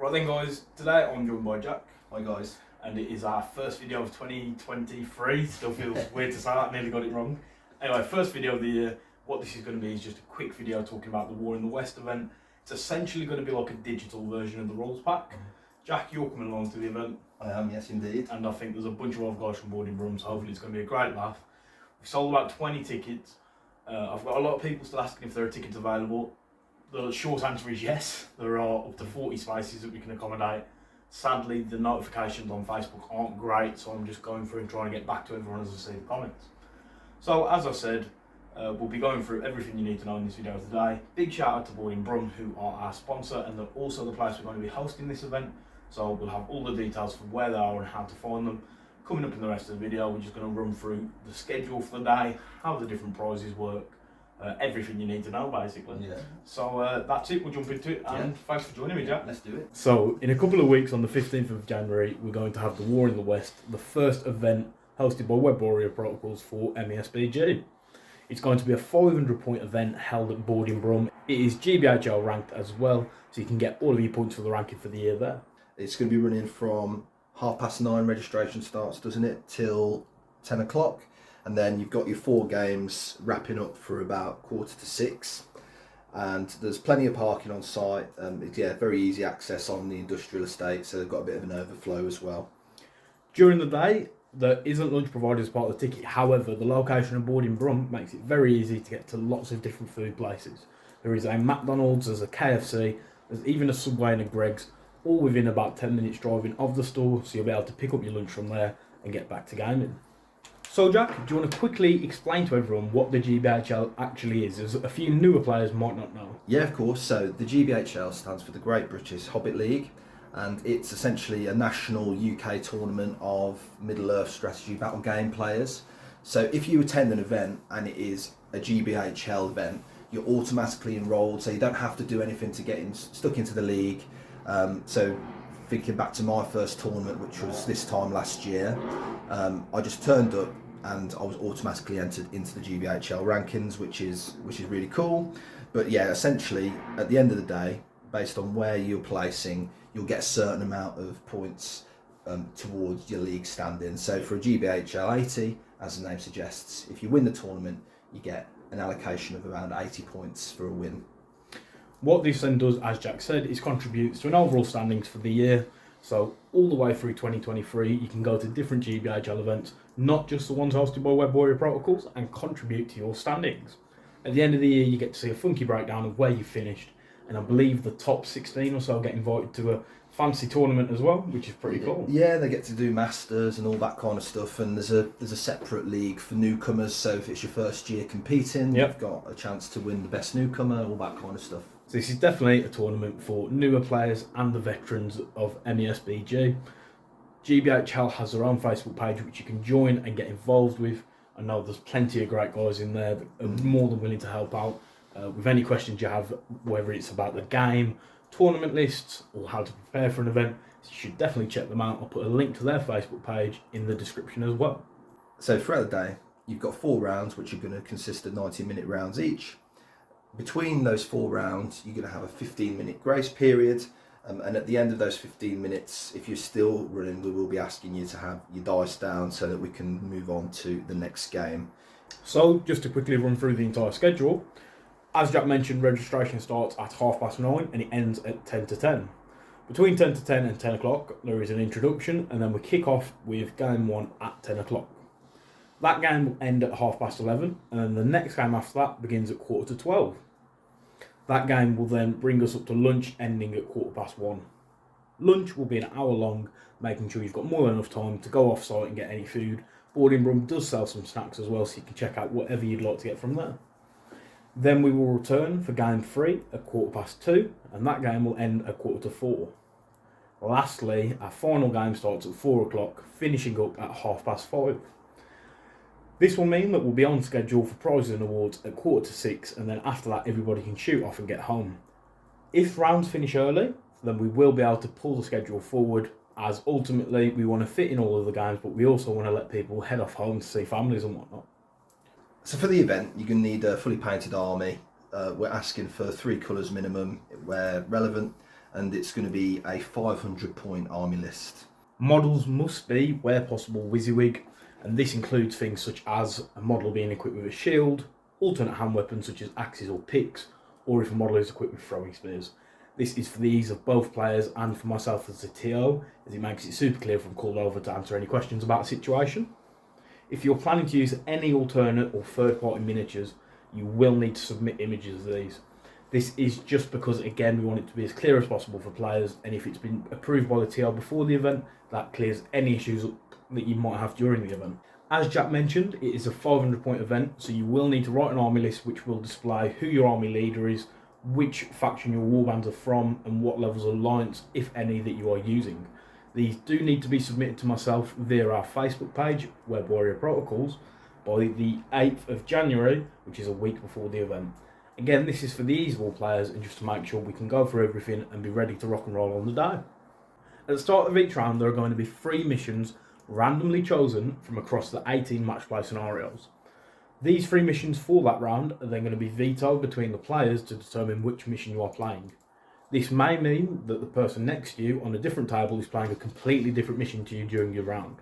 Right then guys, today I'm joined by Jack. Hi guys. And it is our first video of 2023. Still feels weird to say that, I nearly got it wrong. Anyway, first video of the year. What this is going to be is just a quick video talking about the War in the West event. It's essentially going to be like a digital version of the rules pack. Jack, you're coming along to the event. I am, yes indeed. And I think there's a bunch of other guys from boarding Brum, so hopefully it's going to be a great laugh. We've sold about 20 tickets. I've got a lot of people still asking if there are tickets available. The short answer is yes. There are up to 40 spaces that we can accommodate. Sadly, the notifications on Facebook aren't great, so I'm just going through and trying to get back to everyone as I see the comments. So, as I said, we'll be going through everything you need to know in this video today. Big shout out to Boarding Brum, who are our sponsor, and they're also the place we're going to be hosting this event. So we'll have all the details for where they are and how to find them. Coming up in the rest of the video, we're just going to run through the schedule for the day, how the different prizes work, everything you need to know basically. Yeah. So that's it, we'll jump into it, and thanks for joining me, Jack. Let's do it. So in a couple of weeks, on the 15th of January, we're going to have the War in the West, the first event hosted by Web Warrior Protocols for MESBG. It's going to be a 500 point event held at Boarding Brum. It is GBHL ranked as well, so you can get all of your points for the ranking for the year there. It's going to be running from 9:30 registration starts, doesn't it, till 10 o'clock. And then you've got your 4 games wrapping up for about 5:45. And there's plenty of parking on site. Very easy access on the industrial estate, so they've got a bit of an overflow as well. During the day, there isn't lunch provided as part of the ticket. However, the location of Boarding Brum makes it very easy to get to lots of different food places. There is a McDonald's, there's a KFC, there's even a Subway and a Greggs, all within about 10 minutes driving of the store, so you'll be able to pick up your lunch from there and get back to gaming. So Jack, do you want to quickly explain to everyone what the GBHL actually is? As a few newer players might not know. Yeah, of course. So the GBHL stands for the Great British Hobbit League, and it's essentially a national UK tournament of Middle-earth strategy battle game players. So if you attend an event and it is a GBHL event, you're automatically enrolled, so you don't have to do anything to get stuck into the league. So thinking back to my first tournament, which was this time last year, I just turned up and I was automatically entered into the GBHL rankings, which is really cool. But yeah, essentially at the end of the day, based on where you're placing, you'll get a certain amount of points towards your league standing. So for a GBHL 80, as the name suggests, if you win the tournament, you get an allocation of around 80 points for a win. What this then does, as Jack said, is contributes to an overall standings for the year. So all the way through 2023, you can go to different GBHL events, not just the ones hosted by Web Warrior Protocols, and contribute to your standings. At the end of the year, you get to see a funky breakdown of where you finished, and I believe the top 16 or so get invited to a fancy tournament as well, which is pretty cool. Yeah, they get to do masters and all that kind of stuff, and there's a separate league for newcomers. So if it's your first year competing, you've got a chance to win the best newcomer, all that kind of stuff. So this is definitely a tournament for newer players and the veterans of MESBG. GBHL has their own Facebook page which you can join and get involved with. I know there's plenty of great guys in there that are more than willing to help out with any questions you have, whether it's about the game, tournament lists, or how to prepare for an event. So you should definitely check them out. I'll put a link to their Facebook page in the description as well. So throughout the day, you've got 4 rounds which are going to consist of 90-minute rounds each. Between those 4 rounds, you're going to have a 15-minute grace period, and at the end of those 15 minutes, if you're still running, we will be asking you to have your dice down so that we can move on to the next game. So, just to quickly run through the entire schedule, as Jack mentioned, registration starts at 9:30 and it ends at 10 to 10. Between 10 to 10 and 10 o'clock, there is an introduction, and then we kick off with game 1 at 10 o'clock. That game will end at 11:30, and then the next game after that begins at 11:45. That game will then bring us up to lunch, ending at 1:15. Lunch will be an hour long, making sure you've got more than enough time to go off site and get any food. Boarding Brum does sell some snacks as well, so you can check out whatever you'd like to get from there. Then we will return for game 3 at 2:15, and that game will end at 3:45. Lastly, our final game starts at 4 o'clock, finishing up at 5:30. This will mean that we'll be on schedule for prizes and awards at 5:45, and then after that everybody can shoot off and get home. If rounds finish early, then we will be able to pull the schedule forward, as ultimately we want to fit in all of the games, but we also want to let people head off home to see families and whatnot. So for the event, you're going to need a fully painted army. We're asking for 3 colours minimum where relevant, and it's going to be a 500-point army list. Models must be, where possible, WYSIWYG, and this includes things such as a model being equipped with a shield, alternate hand weapons such as axes or picks, or if a model is equipped with throwing spears. This is for the ease of both players and for myself as a TO, as it makes it super clear if I'm called over to answer any questions about a situation. If you're planning to use any alternate or third-party miniatures, you will need to submit images of these. This is just because, again, we want it to be as clear as possible for players, and if it's been approved by the TO before the event, that clears any issues that you might have during the event. As Jack mentioned, it is a 500-point event, so you will need to write an army list which will display who your army leader is, which faction your warbands are from, and what levels of alliance, if any, that you are using. These do need to be submitted to myself via our Facebook page, Web Warrior Protocols, by the 8th of January, which is a week before the event. Again, this is for the ease of all players and just to make sure we can go through everything and be ready to rock and roll on the day. At the start of each round, there are going to be 3 missions randomly chosen from across the 18 match play scenarios. These 3 missions for that round are then going to be vetoed between the players to determine which mission you are playing. This may mean that the person next to you on a different table is playing a completely different mission to you during your round.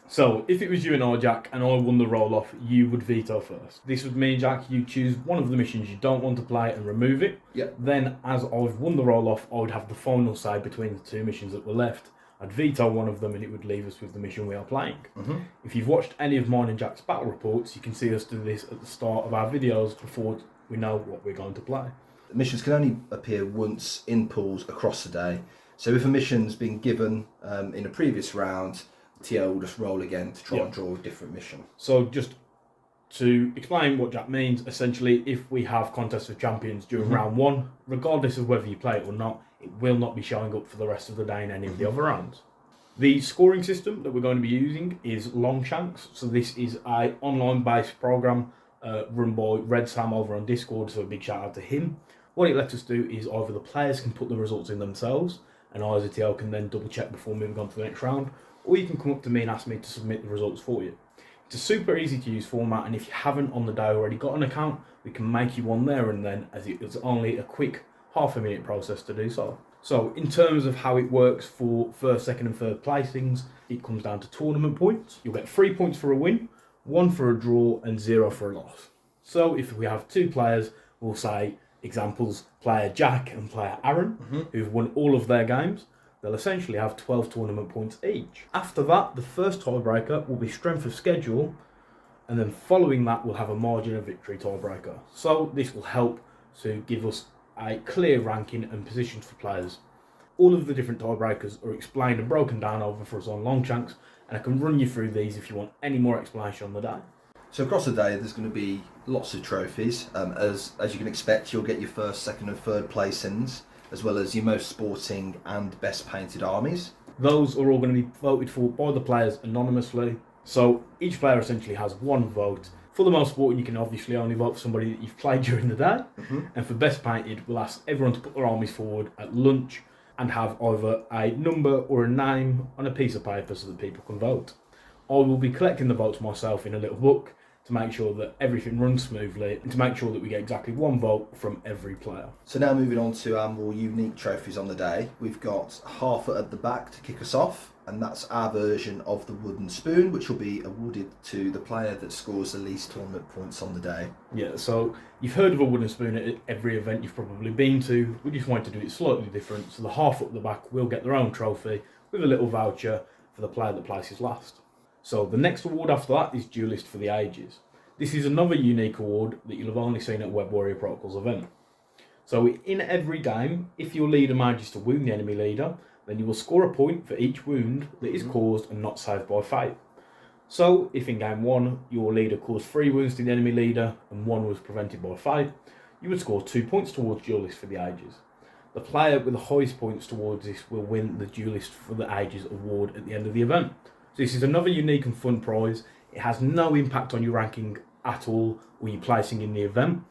So, if it was you and I, Jack, and I won the roll-off, you would veto first. This would mean, Jack, you choose one of the missions you don't want to play and remove it. Yep. Then, as I've won the roll-off, I would have the final say between the 2 missions that were left. I'd veto one of them and it would leave us with the mission we are playing. If you've watched any of mine and Jack's battle reports, you can see us do this at the start of our videos before we know what we're going to play. The missions can only appear once in pools across the day. So if a mission's been given in a previous round, TO will just roll again to try and draw a different mission. So just to explain what Jack means, essentially if we have contests of champions during round 1, regardless of whether you play it or not, it will not be showing up for the rest of the day in any of the other rounds. The scoring system that we're going to be using is Longshanks. So this is an online based program run by Red Sam over on Discord, so a big shout out to him. What it lets us do is either the players can put the results in themselves and I as a TL can then double check before moving on to the next round, or you can come up to me and ask me to submit the results for you. It's a super easy to use format, and if you haven't on the day already got an account, we can make you one there and then, as it's only a quick half-a-minute process to do so. So in terms of how it works for first, second and third placings, it comes down to tournament points. You'll get 3 points for a win, 1 for a draw and 0 for a loss. So if we have 2 players, we'll say, examples, player Jack and player Aaron, who've won all of their games, they'll essentially have 12 tournament points each. After that, the first tiebreaker will be strength of schedule, and then following that we'll have a margin of victory tiebreaker. So this will help to give us a clear ranking and positions for players. All of the different tiebreakers are explained and broken down over for us on Longshanks, and I can run you through these if you want any more explanation on the day. So across the day there's going to be lots of trophies. As you can expect, you'll get your first, second and third placings, as well as your most sporting and best painted armies. Those are all going to be voted for by the players anonymously. So each player essentially has 1 vote. For the most sporting, you can obviously only vote for somebody that you've played during the day. And for best painted, we'll ask everyone to put their armies forward at lunch and have either a number or a name on a piece of paper so that people can vote. I will be collecting the votes myself in a little book to make sure that everything runs smoothly and to make sure that we get exactly 1 vote from every player. So now moving on to our more unique trophies on the day, we've got Harfer at the back to kick us off, and that's our version of the wooden spoon, which will be awarded to the player that scores the least tournament points on the day. Yeah, so you've heard of a wooden spoon at every event you've probably been to. We just wanted to do it slightly different, so the Harfer at the back will get their own trophy with a little voucher for the player that places last. So the next award after that is Duelist for the Ages. This is another unique award that you'll have only seen at Web Warrior Protocols event. So in every game, if your leader manages to wound the enemy leader, then you will score a point for each wound that is caused and not saved by fate. So if in game 1 your leader caused 3 wounds to the enemy leader and 1 was prevented by fate, you would score 2 points towards Duelist for the Ages. The player with the highest points towards this will win the Duelist for the Ages award at the end of the event. So this is another unique and fun prize. It has no impact on your ranking at all or your placing in the event,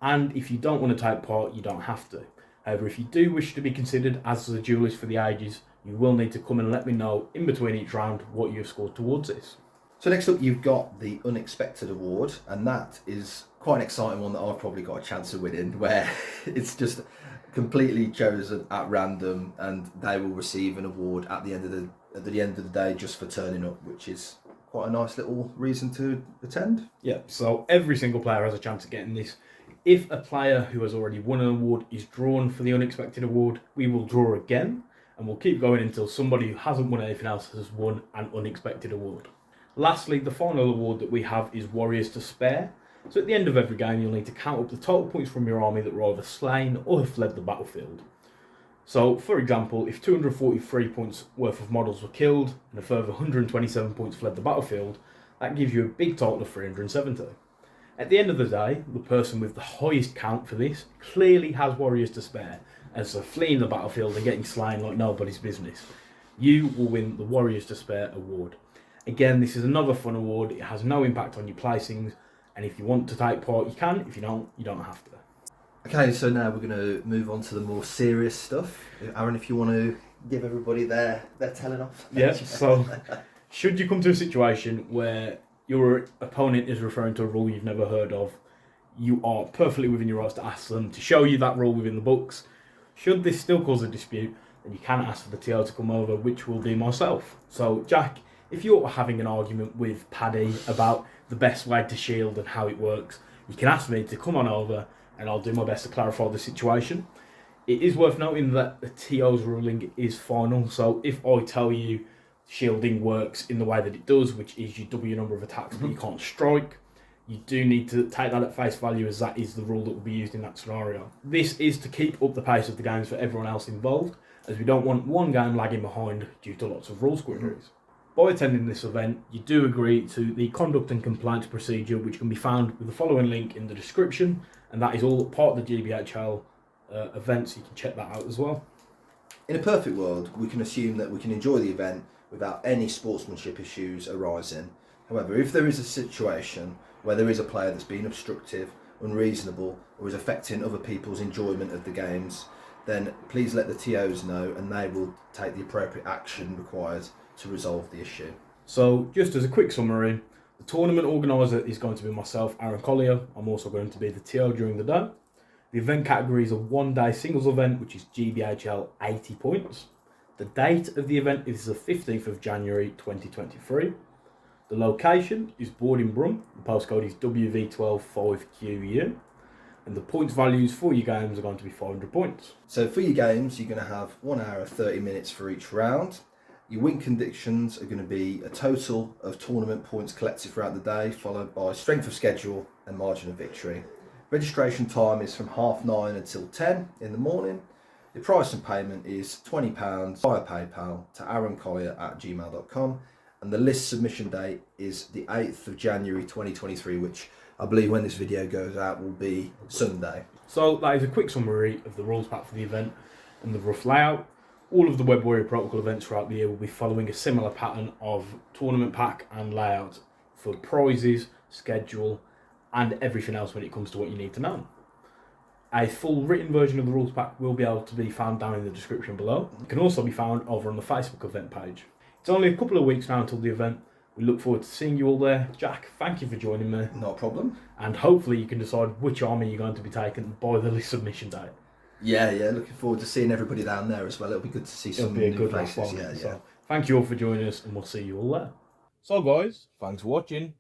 and if you don't want to take part, you don't have to. However, if you do wish to be considered as the Duelist for the Ages, you will need to come and let me know in between each round what you've scored towards this. So next up you've got the Unexpected Award, and that is quite an exciting one that I've probably got a chance of winning, where it's just completely chosen at random, and they will receive an award at the end of the day just for turning up, which is quite a nice little reason to attend. Yeah, so every single player has a chance at getting this. If a player who has already won an award is drawn for the unexpected award, we will draw again, and we'll keep going until somebody who hasn't won anything else has won an unexpected award. Lastly, the final award that we have is Warriors to Spare. So at the end of every game, you'll need to count up the total points from your army that were either slain or have fled the battlefield. So, for example, if 243 points worth of models were killed and a further 127 points fled the battlefield, that gives you a big total of 370. At the end of the day, the person with the highest count for this clearly has Warriors to Spare, as they're fleeing the battlefield and getting slain like nobody's business. You will win the Warriors to Spare award. Again, this is another fun award. It has no impact on your placings, and if you want to take part, you can. If you don't have to. Okay, so now we're going to move on to the more serious stuff. Aaron, if you want to give everybody their telling off. Yeah, so should you come to a situation where your opponent is referring to a rule you've never heard of, you are perfectly within your rights to ask them to show you that rule within the books. Should this still cause a dispute, then you can ask for the TO to come over, which will be myself. So, Jack, if you're having an argument with Paddy about the best way to shield and how it works, you can ask me to come on over and I'll do my best to clarify the situation. It is worth noting that the TO's ruling is final, so if I tell you shielding works in the way that it does, which is you double your number of attacks but you can't strike, you do need to take that at face value, as that is the rule that will be used in that scenario. This is to keep up the pace of the games for everyone else involved, as we don't want one game lagging behind due to lots of rules queries. By attending this event, you do agree to the conduct and compliance procedure, which can be found with the following link in the description, and that is all part of the GBHL event, so you can check that out as well. In a perfect world, we can assume that we can enjoy the event without any sportsmanship issues arising. However, if there is a situation where there is a player that's been obstructive, unreasonable, or is affecting other people's enjoyment of the games, then please let the TOs know and they will take the appropriate action required to resolve the issue. So, just as a quick summary, the tournament organiser is going to be myself, Aaron Collier. I'm also going to be the TO during the day. The event category is a one-day singles event, which is GBHL 80 points. The date of the event is the 15th of January 2023. The location is in Brum. The postcode is WV125QU. And the points values for your games are going to be 500 points. So for your games, you're going to have 1 hour 30 minutes for each round. Your win conditions are going to be a total of tournament points collected throughout the day, followed by strength of schedule and margin of victory. Registration time is from 9:30 until 10 in the morning. The price and payment is £20 via PayPal to aaroncollier@gmail.com, and the list submission date is the 8th of January 2023, which I believe when this video goes out will be Sunday. So that is a quick summary of the rules pack for the event and the rough layout. All of the Web Warrior Protocol events throughout the year will be following a similar pattern of tournament pack and layout for prizes, schedule, and everything else when it comes to what you need to know. A full written version of the rules pack will be able to be found down in the description below. It can also be found over on the Facebook event page. It's only a couple of weeks now until the event. We look forward to seeing you all there. Jack, thank you for joining me. Not a problem. And hopefully you can decide which army you're going to be taking by the list submission date. Yeah, looking forward to seeing everybody down there as well. It'll be good to see some new faces. So, thank you all for joining us, and we'll see you all there. So guys, thanks for watching.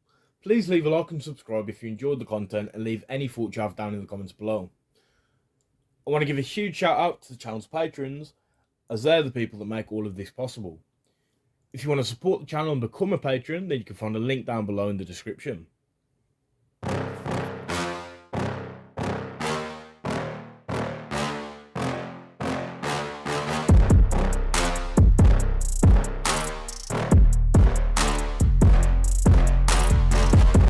Please leave a like and subscribe if you enjoyed the content, and leave any thoughts you have down in the comments below. I want to give a huge shout out to the channel's patrons, as they're the people that make all of this possible. If you want to support the channel and become a patron, then you can find a link down below in the description.